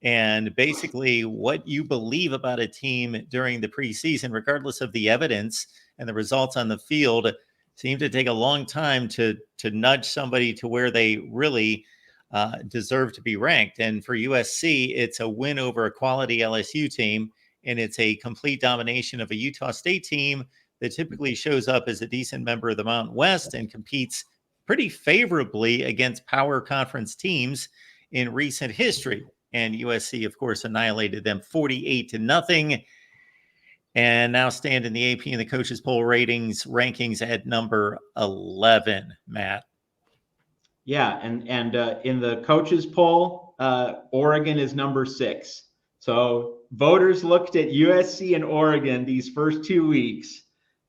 And basically what you believe about a team during the preseason, regardless of the evidence and the results on the field, seem to take a long time to nudge somebody to where they really deserve to be ranked. And for USC, it's a win over a quality LSU team, and it's a complete domination of a Utah State team that typically shows up as a decent member of the Mountain West and competes pretty favorably against power conference teams in recent history. And USC, of course, annihilated them 48-0, and now stand in the AP and the coaches poll rankings at number 11, Matt. Yeah, and in the coaches poll, Oregon is number 6. So voters looked at USC and Oregon these first 2 weeks.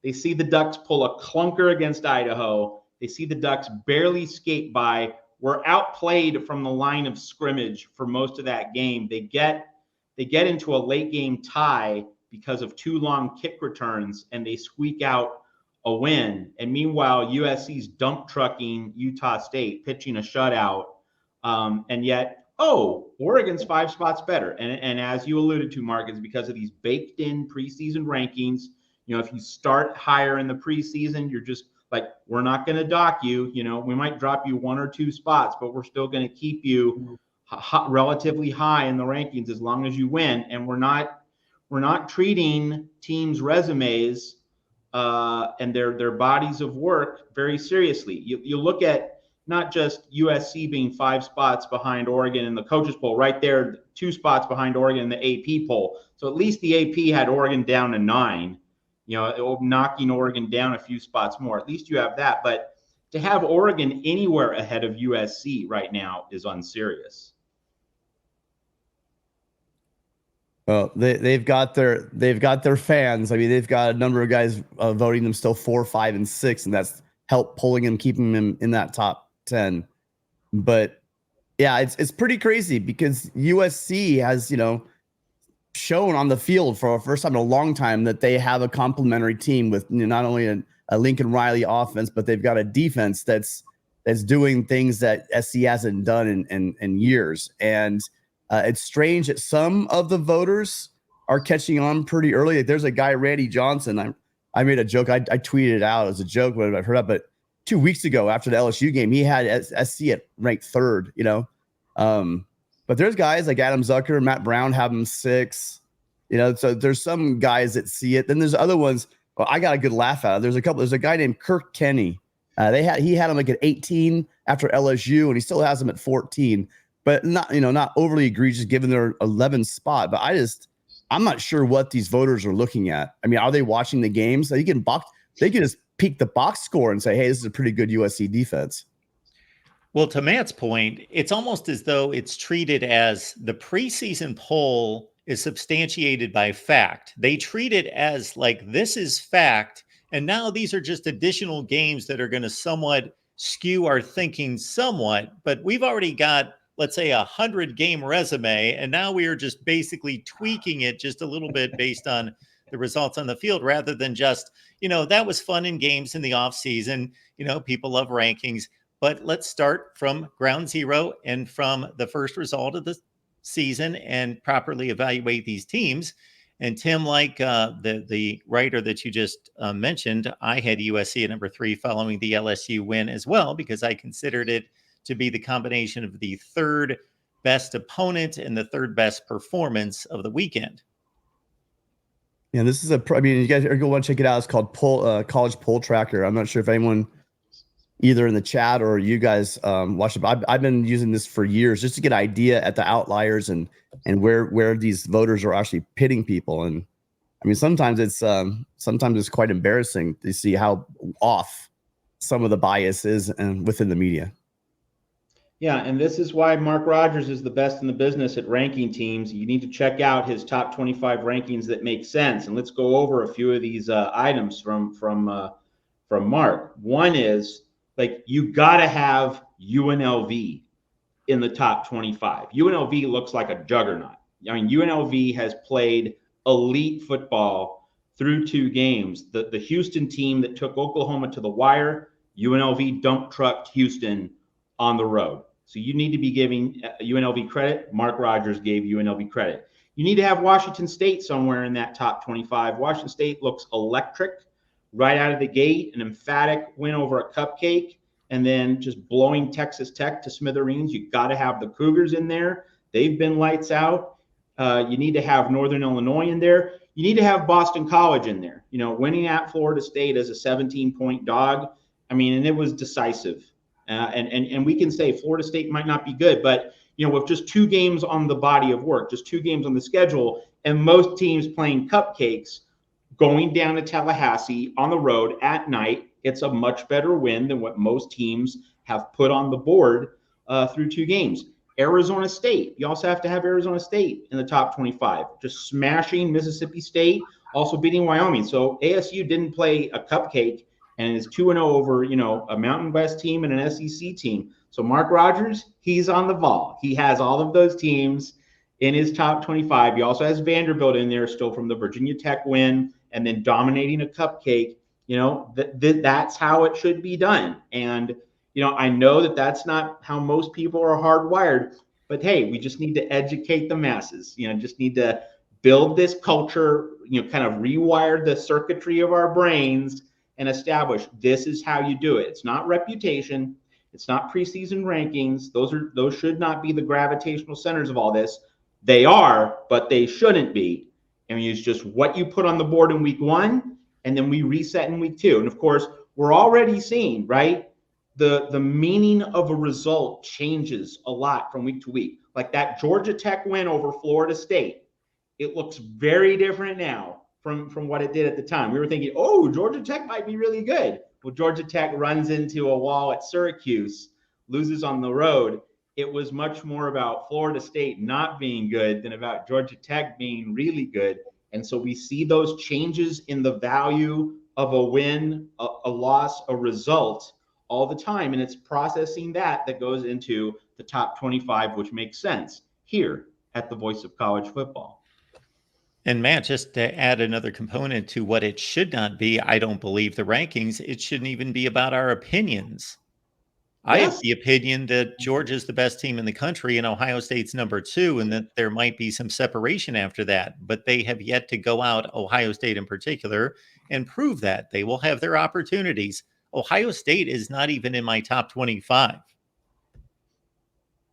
They see the Ducks pull a clunker against Idaho. They see the Ducks barely skate by. Were outplayed from the line of scrimmage for most of that game. They get into a late game tie because of 2 long kick returns, and they squeak out a win. And meanwhile, USC's dump trucking Utah State, pitching a shutout. And yet, Oregon's 5 spots better. And as you alluded to, Mark, it's because of these baked in preseason rankings. You know, if you start higher in the preseason, you're just like, we're not going to dock you. You know, we might drop you 1 or 2 spots, but we're still going to keep you relatively high in the rankings as long as you win. And we're not treating teams' resumes and their bodies of work very seriously. You look at not just USC being 5 spots behind Oregon in the coaches poll, right there, 2 spots behind Oregon in the AP poll. So at least the AP had Oregon down to 9. You know, knocking Oregon down a few spots more. At least you have that. But to have Oregon anywhere ahead of USC right now is unserious. Well, they've got their fans. I mean, they've got a number of guys voting them still 4, 5, and 6, and that's helped pulling him, keeping him in that top 10. But yeah, it's pretty crazy because USC has, you know, shown on the field for the first time in a long time that they have a complementary team with, you know, not only a Lincoln Riley offense, but they've got a defense that's doing things that SC hasn't done in years. And it's strange that some of the voters are catching on pretty early. There's a guy, Randy Johnson. I made a joke. I tweeted it out as a joke when I heard it, but 2 weeks ago after the LSU game, he had SC at ranked 3rd, you know. But there's guys like Adam Zucker, Matt Brown have them 6, you know. So there's some guys that see it. Then there's other ones. Well, I got a good laugh out of. There's a guy named Kirk Kenny. He had him like at 18 after LSU, and he still has him at 14. But not overly egregious given their 11th spot. But I'm not sure what these voters are looking at. I mean, are they watching the games? They can just peek the box score and say, hey, this is a pretty good USC defense. Well, to Matt's point, it's almost as though it's treated as the preseason poll is substantiated by fact. They treat it as like, this is fact, and now these are just additional games that are going to somewhat skew our thinking somewhat, but we've already got, let's say, 100-game resume, and now we are just basically tweaking it just a little bit based on the results on the field, rather than just, you know, that was fun in games in the offseason. You know, people love rankings. But let's start from ground zero and from the first result of the season and properly evaluate these teams. And Tim, like the writer that you just mentioned, I had USC at number 3 following the LSU win as well, because I considered it to be the combination of the 3rd best opponent and the 3rd best performance of the weekend. Yeah, this is you guys are going to want to check it out. It's called College Poll Tracker. I'm not sure if anyone either in the chat or you guys watch it. But I've been using this for years just to get an idea at the outliers and where these voters are actually pitting people. And I mean, sometimes it's quite embarrassing to see how off some of the bias is within the media. Yeah, and this is why Mark Rogers is the best in the business at ranking teams. You need to check out his top 25 rankings that make sense. And let's go over a few of these items from Mark. One is, like, you got to have UNLV in the top 25. UNLV looks like a juggernaut. I mean, UNLV has played elite football through 2 games. The Houston team that took Oklahoma to the wire, UNLV dump trucked Houston on the road. So you need to be giving UNLV credit. Mark Rogers gave UNLV credit. You need to have Washington State somewhere in that top 25. Washington State looks electric right out of the gate, an emphatic win over a cupcake, and then just blowing Texas Tech to smithereens. You got to have the Cougars in there. They've been lights out. You need to have Northern Illinois in there. You need to have Boston College in there. Winning at Florida State as a 17-point dog. I mean, and it was decisive. And we can say Florida State might not be good, but with just 2 games on the body of work, just 2 games on the schedule, and most teams playing cupcakes, going down to Tallahassee on the road at night, it's a much better win than what most teams have put on the board through 2 games. Arizona State, you also have to have Arizona State in the top 25, just smashing Mississippi State, also beating Wyoming. So ASU didn't play a cupcake and is 2-0 over, a Mountain West team and an SEC team. So Mark Rogers, he's on the ball. He has all of those teams in his top 25. He also has Vanderbilt in there still from the Virginia Tech win and then dominating a cupcake. That's how it should be done. And I know that that's not how most people are hardwired, but hey, we just need to educate the masses, just need to build this culture, kind of rewire the circuitry of our brains and establish this is how you do it. It's not reputation. It's not preseason rankings. Those should not be the gravitational centers of all this. They are, but they shouldn't be. I mean, it's just what you put on the board in week 1, and then we reset in week 2. And of course, we're already seeing, right? The meaning of a result changes a lot from week to week. Like that Georgia Tech win over Florida State, it looks very different now from what it did at the time. We were thinking, oh, Georgia Tech might be really good. Well, Georgia Tech runs into a wall at Syracuse, loses on the road. It was much more about Florida State not being good than about Georgia Tech being really good. And so we see those changes in the value of a win, a loss, a result all the time. And it's processing that goes into the top 25, which makes sense here at the Voice of College Football. And Matt, just to add another component to what it should not be, I don't believe the rankings, it shouldn't even be about our opinions. I have the opinion that Georgia's the best team in the country and Ohio State's number 2, and that there might be some separation after that. But they have yet to go out, Ohio State in particular, and prove that. They will have their opportunities. Ohio State is not even in my top 25.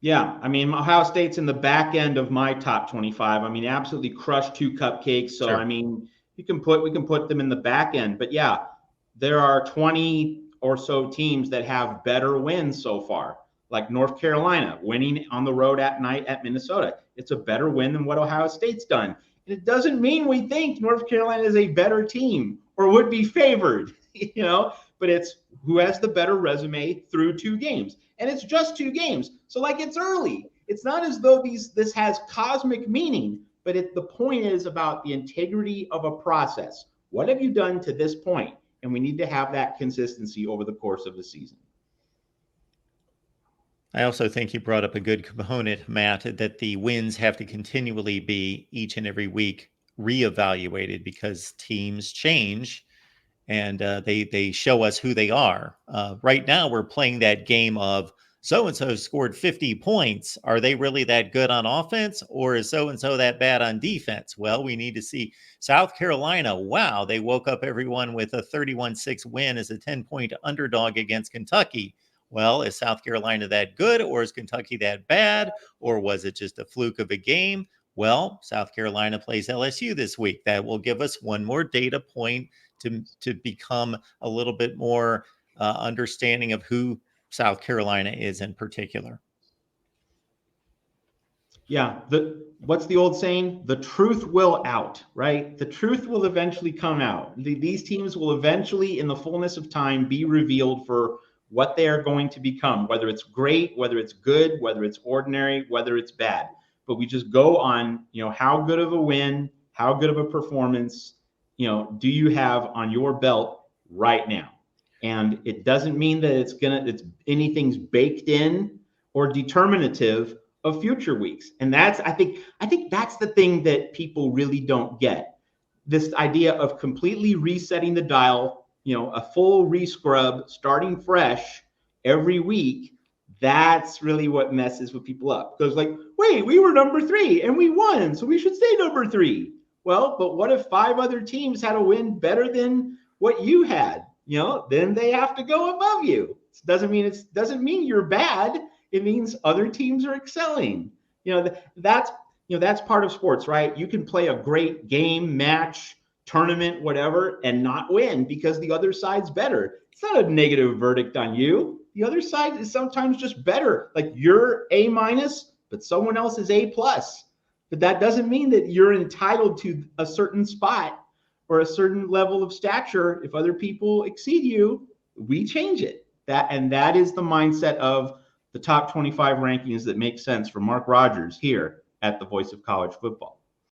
Yeah, I mean, Ohio State's in the back end of my top 25. I mean, absolutely crushed 2 cupcakes. So, sure. I mean, we can put them in the back end. But yeah, there are 20 or so teams that have better wins so far, like North Carolina winning on the road at night at Minnesota. It's a better win than what Ohio State's done. And it doesn't mean we think North Carolina is a better team or would be favored, but it's who has the better resume through 2 games. And it's just 2 games. So it's early. It's not as though this has cosmic meaning, but the point is about the integrity of a process. What have you done to this point? And we need to have that consistency over the course of the season. I also think you brought up a good component, Matt, that the wins have to continually be each and every week reevaluated because teams change and they show us who they are. Right now, we're playing that game of so-and-so scored 50 points. Are they really that good on offense, or is so-and-so that bad on defense? Well, we need to see. South Carolina, wow, they woke up everyone with a 31-6 win as a 10-point underdog against Kentucky. Well, is South Carolina that good, or is Kentucky that bad, or was it just a fluke of a game? Well, South Carolina plays LSU this week. That will give us one more data point to become a little bit more understanding of who South Carolina is in particular. Yeah. What's the old saying? The truth will out, right? The truth will eventually come out. These teams will eventually, in the fullness of time, be revealed for what they are going to become, whether it's great, whether it's good, whether it's ordinary, whether it's bad. But we just go on, how good of a win, how good of a performance, do you have on your belt right now? And it doesn't mean that anything's baked in or determinative of future weeks. And that's, I think that's the thing that people really don't get. This idea of completely resetting the dial, a full rescrub, starting fresh every week. That's really what messes with people up. Because like, wait, we were number 3 and we won, so we should stay number 3. Well, but what if 5 other teams had a win better than what you had? You know, then they have to go above you. It doesn't mean you're bad. It means other teams are excelling. You know, that's part of sports, right? You can play a great game, match, tournament, whatever, and not win because the other side's better. It's not a negative verdict on you. The other side is sometimes just better. Like you're A-, but someone else is A+. But that doesn't mean that you're entitled to a certain spot or a certain level of stature. If other people exceed you, we change it. That is the mindset of the top 25 rankings that make sense for Mark Rogers here at the Voice of College Football.